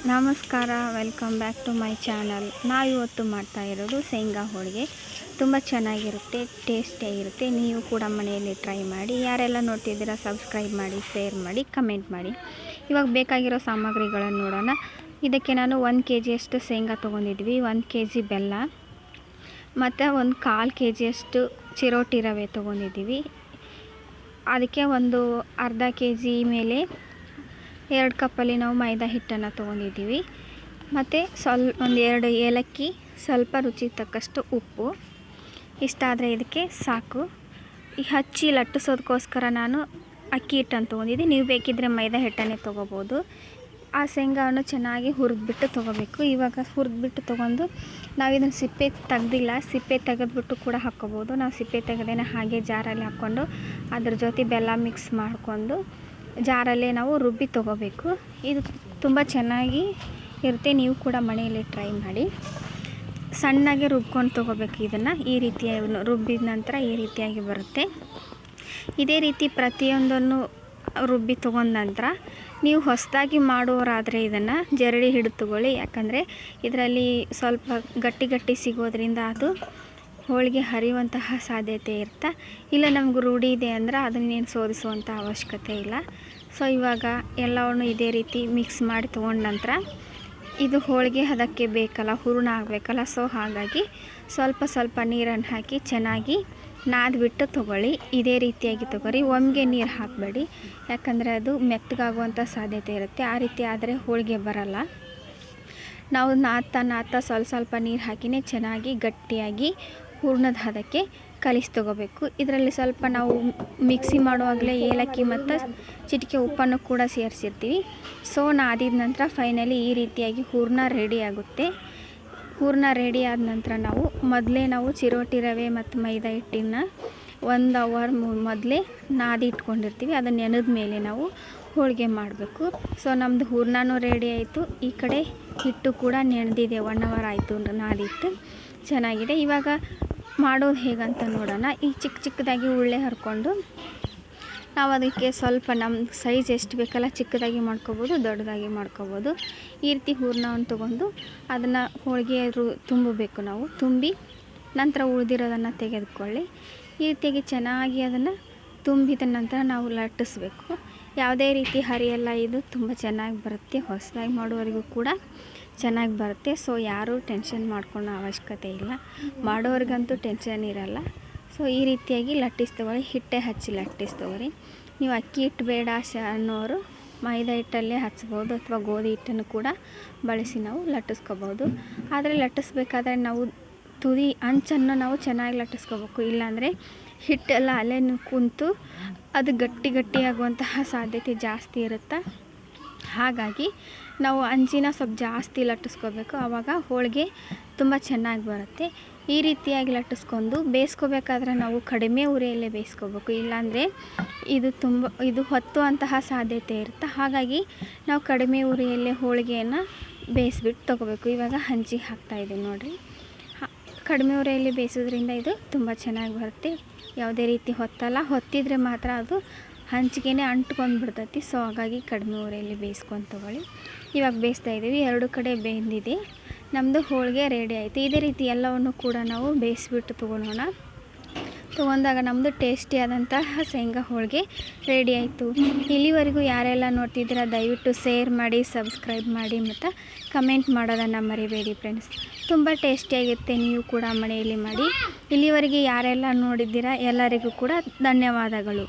ನಮಸ್ಕಾರ, welcome back to my channel. ನಾವಿವತ್ತು ಮಾಡ್ತಾ ಇರೋದು ಶೇಂಗಾ ಹೋಳಿಗೆ. ತುಂಬ ಚೆನ್ನಾಗಿರುತ್ತೆ, ಟೇಸ್ಟಿಯಾಗಿರುತ್ತೆ. ನೀವು ಕೂಡ ಮನೆಯಲ್ಲಿ ಟ್ರೈ ಮಾಡಿ. ಯಾರೆಲ್ಲ ನೋಡ್ತಿದ್ದೀರಾ ಸಬ್ಸ್ಕ್ರೈಬ್ ಮಾಡಿ, ಶೇರ್ ಮಾಡಿ, ಕಮೆಂಟ್ ಮಾಡಿ. ಇವಾಗ ಬೇಕಾಗಿರೋ ಸಾಮಗ್ರಿಗಳನ್ನು ನೋಡೋಣ. ಇದಕ್ಕೆ ನಾನು 1 kg ಶೇಂಗಾ ತೊಗೊಂಡಿದ್ವಿ, 1 kg ಬೆಲ್ಲ ಮತ್ತು ಒಂದು 1/4 kg ಚಿರೋಟಿ ರವೆ ತೊಗೊಂಡಿದ್ದೀವಿ. ಅದಕ್ಕೆ ಒಂದು ಅರ್ಧ kg ಮೇಲೆ 2 ಕಪ್ಪಲ್ಲಿ ನಾವು ಮೈದಾ ಹಿಟ್ಟನ್ನು ತೊಗೊಂಡಿದ್ದೀವಿ. ಮತ್ತು ಒಂದು 2 ಏಲಕ್ಕಿ, ಸ್ವಲ್ಪ ರುಚಿಗೆ ತಕ್ಕಷ್ಟು ಉಪ್ಪು. ಇಷ್ಟಾದರೆ ಇದಕ್ಕೆ ಸಾಕು. ಈ ಹಚ್ಚಿ ಲಟ್ಟಿಸೋದಕ್ಕೋಸ್ಕರ ನಾನು ಅಕ್ಕಿ ಹಿಟ್ಟನ್ನು ತೊಗೊಂಡಿದ್ದೆ. ನೀವು ಬೇಕಿದ್ದರೆ ಮೈದಾ ಹಿಟ್ಟನ್ನೇ ತೊಗೋಬೋದು. ಆ ಶೇಂಗಾವನ್ನು ಚೆನ್ನಾಗಿ ಹುರಿದ್ಬಿಟ್ಟು ತೊಗೋಬೇಕು. ಇವಾಗ ಹುರಿದ್ಬಿಟ್ಟು ತೊಗೊಂಡು ನಾವು ಇದನ್ನು ಸಿಪ್ಪೆ ತೆಗ್ದಿಲ್ಲ, ಸಿಪ್ಪೆ ತೆಗೆದ್ಬಿಟ್ಟು ಕೂಡ ಹಾಕ್ಕೋಬೋದು. ನಾವು ಸಿಪ್ಪೆ ತೆಗೆದೇನೆ ಹಾಗೆ ಜಾರಲ್ಲಿ ಹಾಕ್ಕೊಂಡು ಅದ್ರ ಜೊತೆ ಬೆಲ್ಲ ಮಿಕ್ಸ್ ಮಾಡಿಕೊಂಡು ಜಾರಲ್ಲೇ ನಾವು ರುಬ್ಬಿ ತೊಗೋಬೇಕು. ಇದು ತುಂಬ ಚೆನ್ನಾಗಿ ಇರುತ್ತೆ. ನೀವು ಕೂಡ ಮನೆಯಲ್ಲಿ ಟ್ರೈ ಮಾಡಿ. ಸಣ್ಣಗೆ ರುಬ್ಕೊಂಡು ತೊಗೋಬೇಕು. ಇದನ್ನು ಈ ರೀತಿಯಾಗಿ ರುಬ್ಬಿದ ನಂತರ ಈ ರೀತಿಯಾಗಿ ಬರುತ್ತೆ. ಇದೇ ರೀತಿ ಪ್ರತಿಯೊಂದನ್ನು ರುಬ್ಬಿ ತೊಗೊಂಡ ನಂತರ ನೀವು ಹೊಸದಾಗಿ ಮಾಡೋರಾದರೆ ಇದನ್ನು ಜರಡಿ ಹಿಡಿದು ತೊಗೊಳ್ಳಿ. ಯಾಕಂದರೆ ಇದರಲ್ಲಿ ಸ್ವಲ್ಪ ಗಟ್ಟಿ ಸಿಗೋದ್ರಿಂದ ಅದು ಹೋಳಿಗೆ ಹರಿಯುವಂತಹ ಸಾಧ್ಯತೆ ಇರುತ್ತೆ. ಇಲ್ಲ ನಮ್ಗೆ ರೂಢಿ ಇದೆ ಅಂದರೆ ಅದನ್ನೇನು ಸೋದಿಸುವಂಥ ಅವಶ್ಯಕತೆ ಇಲ್ಲ. ಸೊ ಇವಾಗ ಎಲ್ಲವನ್ನು ಇದೇ ರೀತಿ ಮಿಕ್ಸ್ ಮಾಡಿ ತೊಗೊಂಡ ನಂತರ ಇದು ಹೋಳಿಗೆ ಅದಕ್ಕೆ ಬೇಕಲ್ಲ, ಹೂರಣ ಆಗಬೇಕಲ್ಲ. ಸೊ ಹಾಗಾಗಿ ಸ್ವಲ್ಪ ನೀರನ್ನು ಹಾಕಿ ಚೆನ್ನಾಗಿ ನಾದ್ಬಿಟ್ಟು ತೊಗೊಳ್ಳಿ. ಇದೇ ರೀತಿಯಾಗಿ ತೊಗೊಳ್ಳಿ, ಒಮ್ಮೆಗೆ ನೀರು ಹಾಕಬೇಡಿ. ಯಾಕಂದರೆ ಅದು ಮೆತ್ತಗಾಗುವಂಥ ಸಾಧ್ಯತೆ ಇರುತ್ತೆ. ಆ ರೀತಿ ಆದರೆ ಹೋಳಿಗೆ ಬರಲ್ಲ. ನಾವು ನಾದ್ತಾ ಸ್ವಲ್ಪ ನೀರು ಹಾಕಿನೇ ಚೆನ್ನಾಗಿ ಗಟ್ಟಿಯಾಗಿ ಹೂರಣದ ಹದಕ್ಕೆ ಕಲಿಸಿ ತೊಗೋಬೇಕು. ಇದರಲ್ಲಿ ಸ್ವಲ್ಪ ನಾವು ಮಿಕ್ಸಿ ಮಾಡುವಾಗಲೇ ಏಲಕ್ಕಿ ಮತ್ತು ಚಿಟಿಕೆ ಉಪ್ಪನ್ನು ಕೂಡ ಸೇರಿಸಿರ್ತೀವಿ. ಸೊ ನಾದಿದ ನಂತರ ಫೈನಲಿ ಈ ರೀತಿಯಾಗಿ ಹೂರಣ ರೆಡಿ ಆಗುತ್ತೆ. ಹೂರಣ ರೆಡಿ ಆದ ನಂತರ ಮೊದಲೇ ನಾವು ಚಿರೋಟಿ ರವೆ ಮತ್ತು ಮೈದಾ ಹಿಟ್ಟನ್ನು 1 ಅವರ್ ಮೊದಲೇ ನಾದಿ ಇಟ್ಕೊಂಡಿರ್ತೀವಿ. ಅದನ್ನು ನೆನೆದ ಮೇಲೆ ನಾವು ಹೋಳಿಗೆ ಮಾಡಬೇಕು. ಸೊ ನಮ್ಮದು ಹೂರಣನೂ ರೆಡಿ ಆಯಿತು. ಈ ಕಡೆ ಹಿಟ್ಟು ಕೂಡ ನೆನೆದಿದೆ, 1 ಅವರ್ ಆಯಿತು ನಾದಿಟ್ಟು. ಚೆನ್ನಾಗಿದೆ. ಇವಾಗ ಮಾಡೋದು ಹೇಗಂತ ನೋಡೋಣ. ಈ ಚಿಕ್ಕದಾಗಿ ಉಳ್ಳೆ ಹರ್ಕೊಂಡು ನಾವು ಅದಕ್ಕೆ ಸ್ವಲ್ಪ ನಮ್ಮ ಸೈಜ್ ಎಷ್ಟು ಬೇಕಲ್ಲ ಚಿಕ್ಕದಾಗಿ ಮಾಡ್ಕೋಬೋದು, ದೊಡ್ಡದಾಗಿ ಮಾಡ್ಕೋಬೋದು. ಈ ರೀತಿ ಹೂರಣವನ್ನು ತೊಗೊಂಡು ಅದನ್ನು ಹೋಳಿಗೆ ತುಂಬಬೇಕು. ನಾವು ತುಂಬಿ ನಂತರ ಉಳಿದಿರೋದನ್ನು ತೆಗೆದುಕೊಳ್ಳಿ. ಈ ರೀತಿಯಾಗಿ ಚೆನ್ನಾಗಿ ಅದನ್ನು ತುಂಬಿದ ನಂತರ ನಾವು ಲಟ್ಟಿಸ್ಬೇಕು. ಯಾವುದೇ ರೀತಿ ಹರಿಯಲ್ಲ, ಇದು ತುಂಬ ಚೆನ್ನಾಗಿ ಬರುತ್ತೆ. ಹೊಸದಾಗಿ ಮಾಡೋವರೆಗೂ ಕೂಡ ಚೆನ್ನಾಗಿ ಬರುತ್ತೆ. ಸೊ ಯಾರೂ ಟೆನ್ಷನ್ ಮಾಡ್ಕೊಳ್ಳೋ ಅವಶ್ಯಕತೆ ಇಲ್ಲ, ಮಾಡೋರಿಗಂತೂ ಟೆನ್ಷನ್ ಇರಲ್ಲ. ಸೊ ಈ ರೀತಿಯಾಗಿ ಲಟ್ಟಿಸಿ ತೊಗೊಳ್ಳಿ. ಹಿಟ್ಟೆ ಹಚ್ಚಿ ಲಟ್ಟಿಸಿ ತೊಗೊಳ್ಳಿ. ನೀವು ಅಕ್ಕಿ ಹಿಟ್ಟು ಬೇಡ ಅನ್ನೋರು ಮೈದಾ ಹಿಟ್ಟಲ್ಲೇ ಹಚ್ಬೋದು, ಅಥವಾ ಗೋಧಿ ಹಿಟ್ಟನ್ನು ಕೂಡ ಬಳಸಿ ನಾವು ಲಟ್ಟಿಸ್ಕೋಬೋದು. ಆದರೆ ಲಟ್ಟಿಸ್ಬೇಕಾದ್ರೆ ನಾವು ತುದಿ ಅಂಚನ್ನು ನಾವು ಚೆನ್ನಾಗಿ ಲಟ್ಟಿಸ್ಕೋಬೇಕು. ಇಲ್ಲಾಂದರೆ ಹಿಟ್ಟೆಲ್ಲ ಅಲ್ಲೇ ಕುಂತು ಅದು ಗಟ್ಟಿಯಾಗುವಂತಹ ಸಾಧ್ಯತೆ ಜಾಸ್ತಿ ಇರುತ್ತೆ. ಹಾಗಾಗಿ ನಾವು ಅಂಚಿನ ಸ್ವಲ್ಪ ಜಾಸ್ತಿ ಲಟ್ಟಿಸ್ಕೋಬೇಕು. ಆವಾಗ ಹೋಳಿಗೆ ತುಂಬ ಚೆನ್ನಾಗಿ ಬರುತ್ತೆ. ಈ ರೀತಿಯಾಗಿ ಲಟ್ಟಿಸ್ಕೊಂಡು ಬೇಯಿಸ್ಕೋಬೇಕಾದ್ರೆ ನಾವು ಕಡಿಮೆ ಉರಿಯಲ್ಲೇ ಬೇಯಿಸ್ಕೋಬೇಕು. ಇಲ್ಲಾಂದರೆ ಇದು ಹೊತ್ತುವಂತಹ ಸಾಧ್ಯತೆ ಇರುತ್ತೆ. ಹಾಗಾಗಿ ನಾವು ಕಡಿಮೆ ಉರಿಯಲ್ಲೇ ಹೋಳಿಗೆಯನ್ನು ಬೇಯಿಸ್ಬಿಟ್ಟು ತೊಗೋಬೇಕು. ಇವಾಗ ಹಂಚಿಗೆ ಹಾಕ್ತಾಯಿದ್ದೀವಿ ನೋಡಿರಿ. ಕಡಿಮೆ ಉರಿಯಲ್ಲಿ ಬೇಯಿಸೋದ್ರಿಂದ ಇದು ತುಂಬ ಚೆನ್ನಾಗಿ ಬರುತ್ತೆ. ಯಾವುದೇ ರೀತಿ ಹೊತ್ತಲ್ಲ. ಹೊತ್ತಿದ್ರೆ ಮಾತ್ರ ಅದು ಹಂಚಿಗೆ ಅಂಟ್ಕೊಂಡು ಬಿಡ್ತೈತಿ. ಸೊ ಹಾಗಾಗಿ ಕಡಿಮೆ ಉರಿಯಲ್ಲಿ ಬೇಯಿಸ್ಕೊಂಡು ತೊಗೊಳ್ಳಿ. ಇವಾಗ ಬೇಯಿಸ್ತಾ ಇದ್ದೀವಿ. 2 ಕಡೆ ಬೆಂದಿದೆ. ನಮ್ಮದು ಹೋಳಿಗೆ ರೆಡಿ ಆಯಿತು. ಇದೇ ರೀತಿ ಎಲ್ಲವನ್ನು ಕೂಡ ನಾವು ಬೇಯಿಸ್ಬಿಟ್ಟು ತೊಗೊಂಡಾಗ ನಮ್ಮದು ಟೇಸ್ಟಿಯಾದಂತಹ ಶೇಂಗಾ ಹೋಳಿಗೆ ರೆಡಿ ಆಯಿತು. ಇಲ್ಲಿವರೆಗೂ ಯಾರೆಲ್ಲ ನೋಡ್ತಿದ್ದೀರಾ ದಯವಿಟ್ಟು ಶೇರ್ ಮಾಡಿ, ಸಬ್ಸ್ಕ್ರೈಬ್ ಮಾಡಿ ಮತ್ತು ಕಮೆಂಟ್ ಮಾಡೋದನ್ನು ಮರಿಬೇಡಿ ಫ್ರೆಂಡ್ಸ್. ತುಂಬ ಟೇಸ್ಟಿಯಾಗಿರುತ್ತೆ. ನೀವು ಕೂಡ ಮನೆಯಲ್ಲಿ ಮಾಡಿ. ಇಲ್ಲಿವರೆಗೆ ಯಾರೆಲ್ಲ ನೋಡಿದ್ದೀರಾ ಎಲ್ಲರಿಗೂ ಕೂಡ ಧನ್ಯವಾದಗಳು.